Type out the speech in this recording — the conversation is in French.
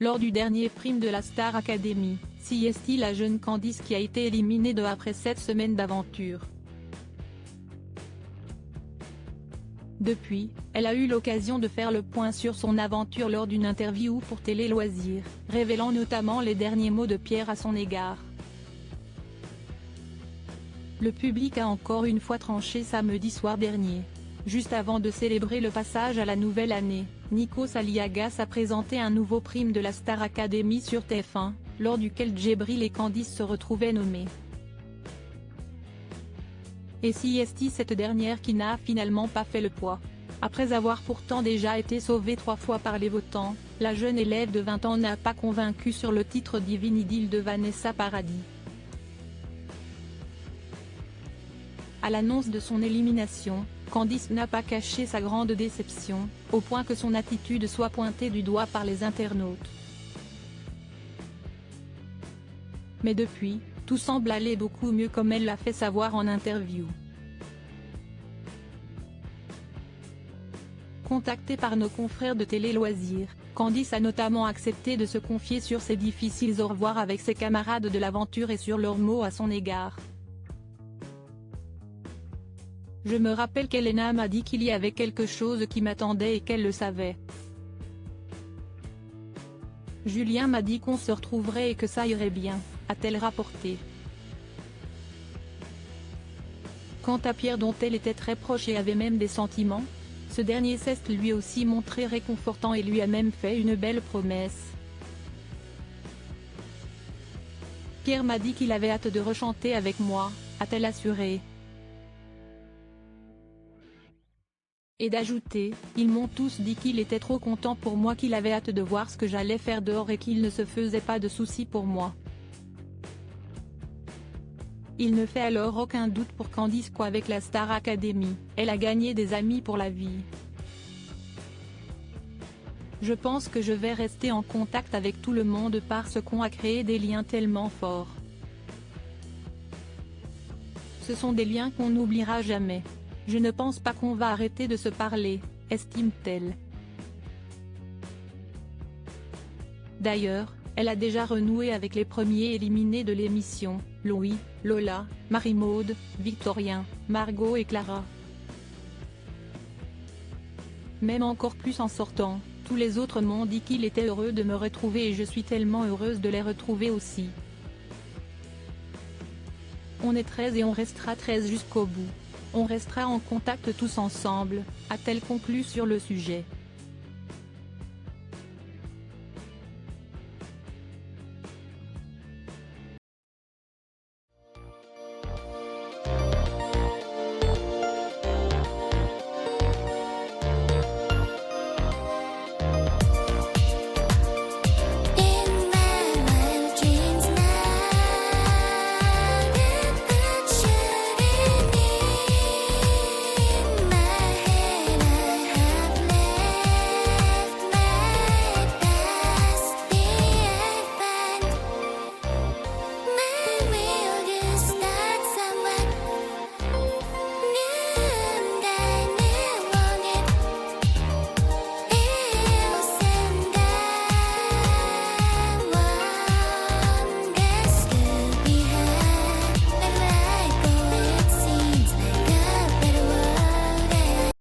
Lors du dernier prime de la Star Academy, CST, la jeune Candice qui a été éliminée après 7 semaines d'aventure. Depuis, elle a eu l'occasion de faire le point sur son aventure lors d'une interview pour Télé Loisirs, révélant notamment les derniers mots de Pierre à son égard. Le public a encore une fois tranché samedi soir dernier. Juste avant de célébrer le passage à la nouvelle année, Nikos Aliagas a présenté un nouveau prime de la Star Academy sur TF1, lors duquel Djibril et Candice se retrouvaient nommés. Et CST, cette dernière qui n'a finalement pas fait le poids. Après avoir pourtant déjà été sauvée 3 fois par les votants, la jeune élève de 20 ans n'a pas convaincu sur le titre Divine Idylle de Vanessa Paradis. À l'annonce de son élimination, Candice n'a pas caché sa grande déception, au point que son attitude soit pointée du doigt par les internautes. Mais depuis, tout semble aller beaucoup mieux comme elle l'a fait savoir en interview. Contactée par nos confrères de Télé Loisirs, Candice a notamment accepté de se confier sur ses difficiles au revoir avec ses camarades de l'aventure et sur leurs mots à son égard. Je me rappelle qu'Elena m'a dit qu'il y avait quelque chose qui m'attendait et qu'elle le savait. Julien m'a dit qu'on se retrouverait et que ça irait bien, a-t-elle rapporté. Quant à Pierre, dont elle était très proche et avait même des sentiments, ce dernier s'est lui aussi montré réconfortant et lui a même fait une belle promesse. Pierre m'a dit qu'il avait hâte de rechanter avec moi, a-t-elle assuré. Et d'ajouter, ils m'ont tous dit qu'il était trop content pour moi, qu'il avait hâte de voir ce que j'allais faire dehors et qu'il ne se faisait pas de soucis pour moi. Il ne fait alors aucun doute pour Candice qu'avec la Star Academy, elle a gagné des amis pour la vie. Je pense que je vais rester en contact avec tout le monde parce qu'on a créé des liens tellement forts. Ce sont des liens qu'on n'oubliera jamais. Je ne pense pas qu'on va arrêter de se parler, estime-t-elle. D'ailleurs, elle a déjà renoué avec les premiers éliminés de l'émission, Louis, Lola, Marie-Maude, Victorien, Margot et Clara. Même encore plus en sortant, tous les autres m'ont dit qu'ils étaient heureux de me retrouver et je suis tellement heureuse de les retrouver aussi. On est 13 et on restera 13 jusqu'au bout. On restera en contact tous ensemble, a-t-elle conclu sur le sujet.